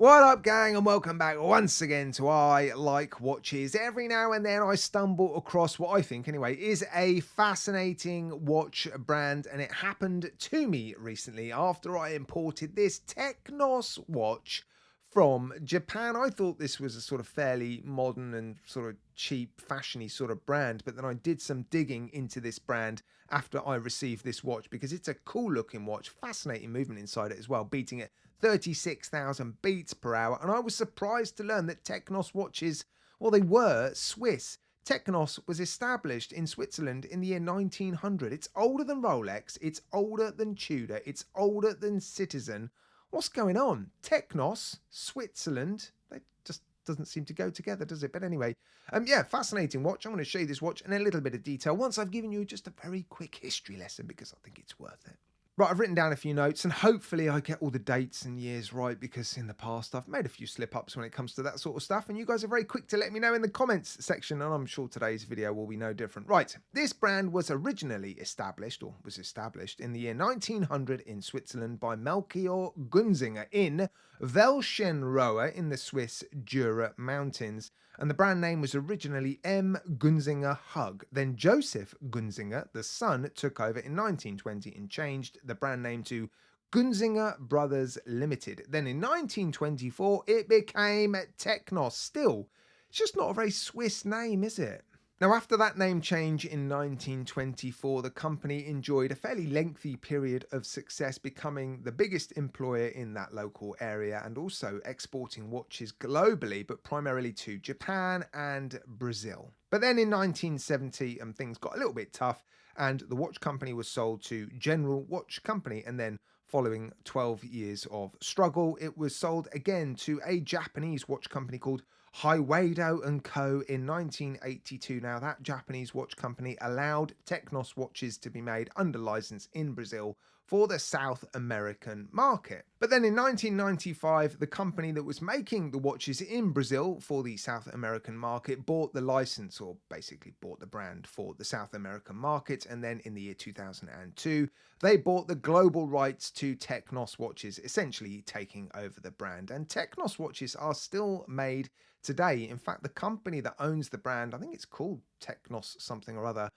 What up, gang, and welcome back once again to I Like Watches. Every now and then I stumble across what I think, anyway, is a fascinating watch brand, and it happened to me recently after I imported this Technos watch from Japan. I thought this was a sort of fairly modern and sort of cheap, fashiony sort of brand, but then I did some digging into this brand after I received this watch because it's a cool looking watch, fascinating movement inside it as well, beating it 36,000 beats per hour. And I was surprised to learn that Technos watches, well, they were Swiss. Technos was established in Switzerland in the year 1900. It's older than Rolex, it's older than Tudor, it's older than Citizen. What's going on? Technos, Switzerland, that just doesn't seem to go together, does it? But anyway, yeah, fascinating watch. I'm going to show you this watch in a little bit of detail once I've given you just a very quick history lesson because I think it's worth it. Right, I've written down a few notes and hopefully I get all the dates and years right because in the past I've made a few slip-ups when it comes to that sort of stuff, and you guys are very quick to let me know in the comments section, and I'm sure today's video will be no different. Right, this brand was originally established in the year 1900 in Switzerland by Melchior Gunzinger in Welschenrohe in the Swiss Jura Mountains. And the brand name was originally M. Gunzinger Hug. Then Joseph Gunzinger, the son, took over in 1920 and changed the brand name to Gunzinger Brothers Limited. Then in 1924, it became Technos. Still, it's just not a very Swiss name, is it? Now, after that name change in 1924, the company enjoyed a fairly lengthy period of success, becoming the biggest employer in that local area and also exporting watches globally, but primarily to Japan and Brazil. But then in 1970, things got a little bit tough and the watch company was sold to General Watch Company, and then following 12 years of struggle, it was sold again to a Japanese watch company called Hiwado & Co. in 1982. Now, that Japanese watch company allowed Technos watches to be made under license in Brazil for the South American market. But then in 1995, the company that was making the watches in Brazil for the South American market bought the license, or basically bought the brand for the South American market. And then in the year 2002, they bought the global rights to Technos watches, essentially taking over the brand. And Technos watches are still made today. In fact, the company that owns the brand, I think it's called Technos something or other,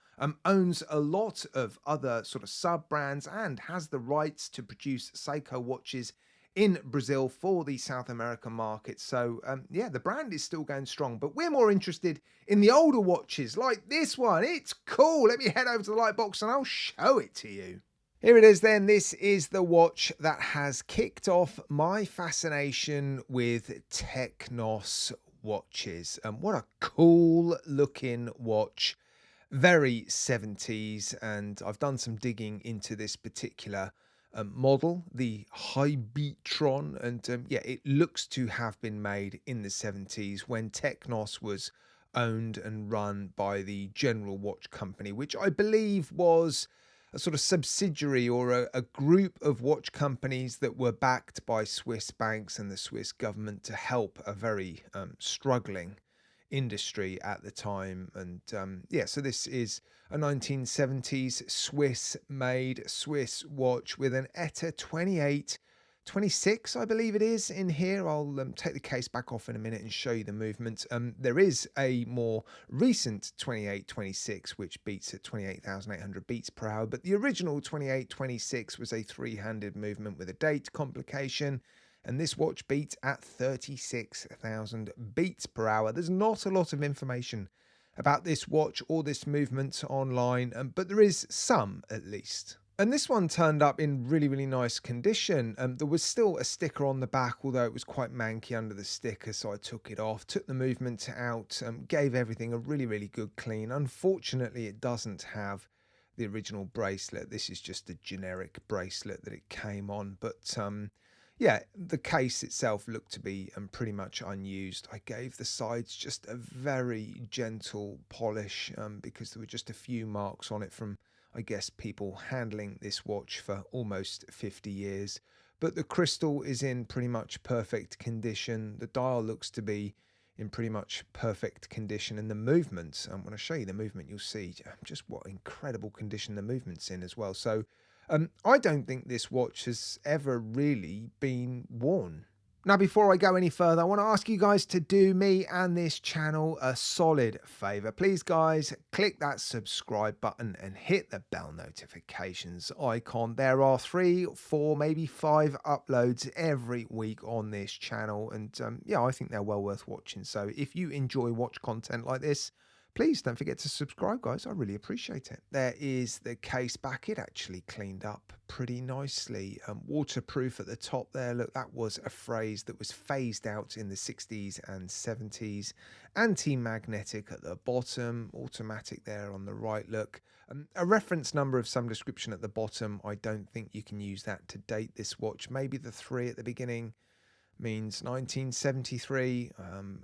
owns a lot of other sort of sub-brands and has the rights to produce Seiko watches in Brazil for the South American market. So yeah, the brand is still going strong, but we're more interested in the older watches like this one. It's cool. Let me head over to the light box and I'll show it to you. Here it is then. This is the watch that has kicked off my fascination with Technos watches. What a cool looking watch, very 70s, and I've done some digging into this particular model, the Hybitron, and yeah, it looks to have been made in the 70s when Technos was owned and run by the General Watch Company, which I believe was a sort of subsidiary or a group of watch companies that were backed by Swiss banks and the Swiss government to help a very struggling industry at the time. And yeah, so this is a 1970s Swiss made Swiss watch with an ETA 2826, I believe it is, in here. I'll take the case back off in a minute and show you the movement. There is a more recent 2826 which beats at 28,800 beats per hour, but the original 2826 was a three-handed movement with a date complication, and this watch beats at 36,000 beats per hour. There's not a lot of information about this watch or this movement online, but there is some at least. And this one turned up in really, really nice condition. There was still a sticker on the back, although it was quite manky under the sticker, so I took it off, took the movement out, gave everything a really, really good clean. Unfortunately, it doesn't have the original bracelet. This is just a generic bracelet that it came on. But yeah, the case itself looked to be pretty much unused. I gave the sides just a very gentle polish because there were just a few marks on it from, I guess, people handling this watch for almost 50 years. But the crystal is in pretty much perfect condition. The dial looks to be in pretty much perfect condition. And the movement, when I show you the movement, you'll see just what incredible condition the movement's in as well. So I don't think this watch has ever really been worn. Now, before I go any further, I want to ask you guys to do me and this channel a solid favor. Please, guys, click that subscribe button and hit the bell notifications icon. There are 3, 4, maybe 5 uploads every week on this channel. And yeah, I think they're well worth watching. So if you enjoy watch content like this, please don't forget to subscribe, guys. I really appreciate it. There is the case back. It actually cleaned up pretty nicely. Waterproof at the top there. Look, that was a phrase that was phased out in the 60s and 70s. Anti-magnetic at the bottom. Automatic there on the right. Look, a reference number of some description at the bottom. I don't think you can use that to date this watch. Maybe the 3 at the beginning means 1973,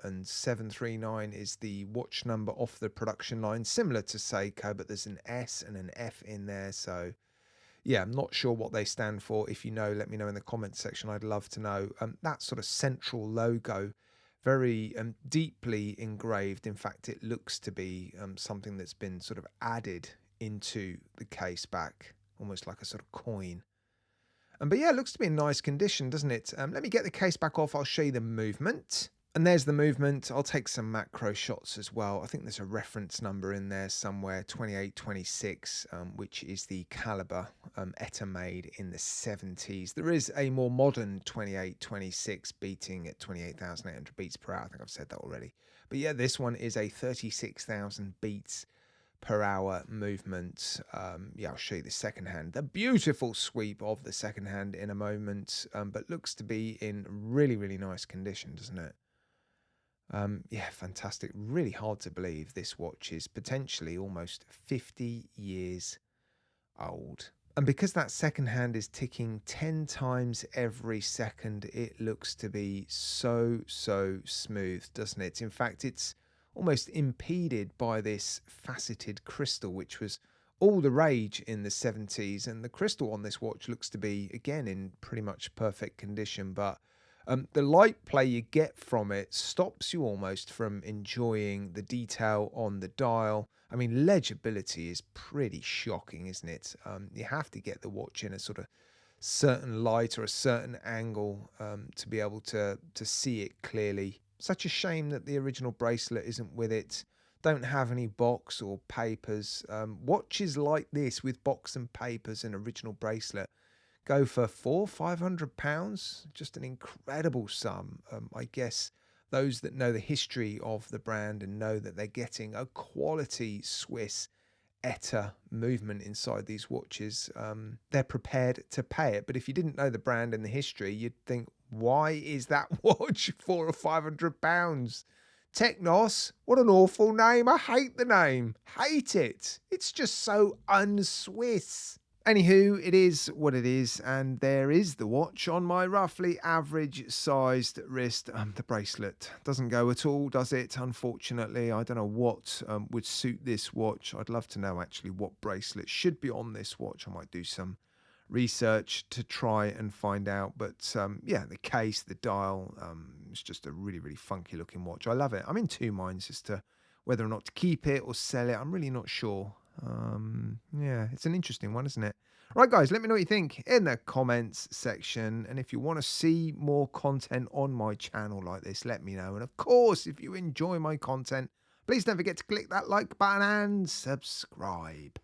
and 739 is the watch number off the production line, similar to Seiko, but there's an S and an F in there. So yeah, I'm not sure what they stand for. If you know, let me know in the comments section. I'd love to know. That sort of central logo, very deeply engraved. In fact, it looks to be something that's been sort of added into the case back, almost like a sort of coin. But yeah, it looks to be in nice condition, doesn't it? Let me get the case back off. I'll show you the movement. And there's the movement. I'll take some macro shots as well. I think there's a reference number in there somewhere, 2826, which is the caliber ETA made in the 70s. There is a more modern 2826 beating at 28,800 beats per hour. I think I've said that already. But yeah, this one is a 36,000 beats per hour movement. Yeah, I'll show you the second hand, the beautiful sweep of the second hand in a moment, but looks to be in really, really nice condition, doesn't it? Yeah, fantastic. Really hard to believe this watch is potentially almost 50 years old. And because that second hand is ticking 10 times every second, it looks to be so smooth, doesn't it? In fact, it's almost impeded by this faceted crystal, which was all the rage in the 70s. And the crystal on this watch looks to be, again, in pretty much perfect condition. But the light play you get from it stops you almost from enjoying the detail on the dial. I mean, legibility is pretty shocking, isn't it? You have to get the watch in a sort of certain light or a certain angle to be able to see it clearly. Such a shame that the original bracelet isn't with it. Don't have any box or papers. Watches like this with box and papers and original bracelet go for £400-500. Just an incredible sum. I guess those that know the history of the brand and know that they're getting a quality Swiss ETA movement inside these watches, they're prepared to pay it. But if you didn't know the brand and the history, you'd think, why is that watch £400 or £500? Technos, what an awful name. I hate the name. Hate it. It's just so un-Swiss. Anywho, it is what it is, and there is the watch on my roughly average sized wrist. The bracelet doesn't go at all, does it? Unfortunately, I don't know what would suit this watch. I'd love to know actually what bracelet should be on this watch. I might do some research to try and find out. But yeah, the case, the dial, it's just a really, really funky looking watch. I love it. I'm in two minds as to whether or not to keep it or sell it. I'm really not sure. Yeah, it's an interesting one, isn't it? Right, guys, let me know what you think in the comments section. And if you want to see more content on my channel like this, let me know. And of course, if you enjoy my content, please don't forget to click that like button and subscribe.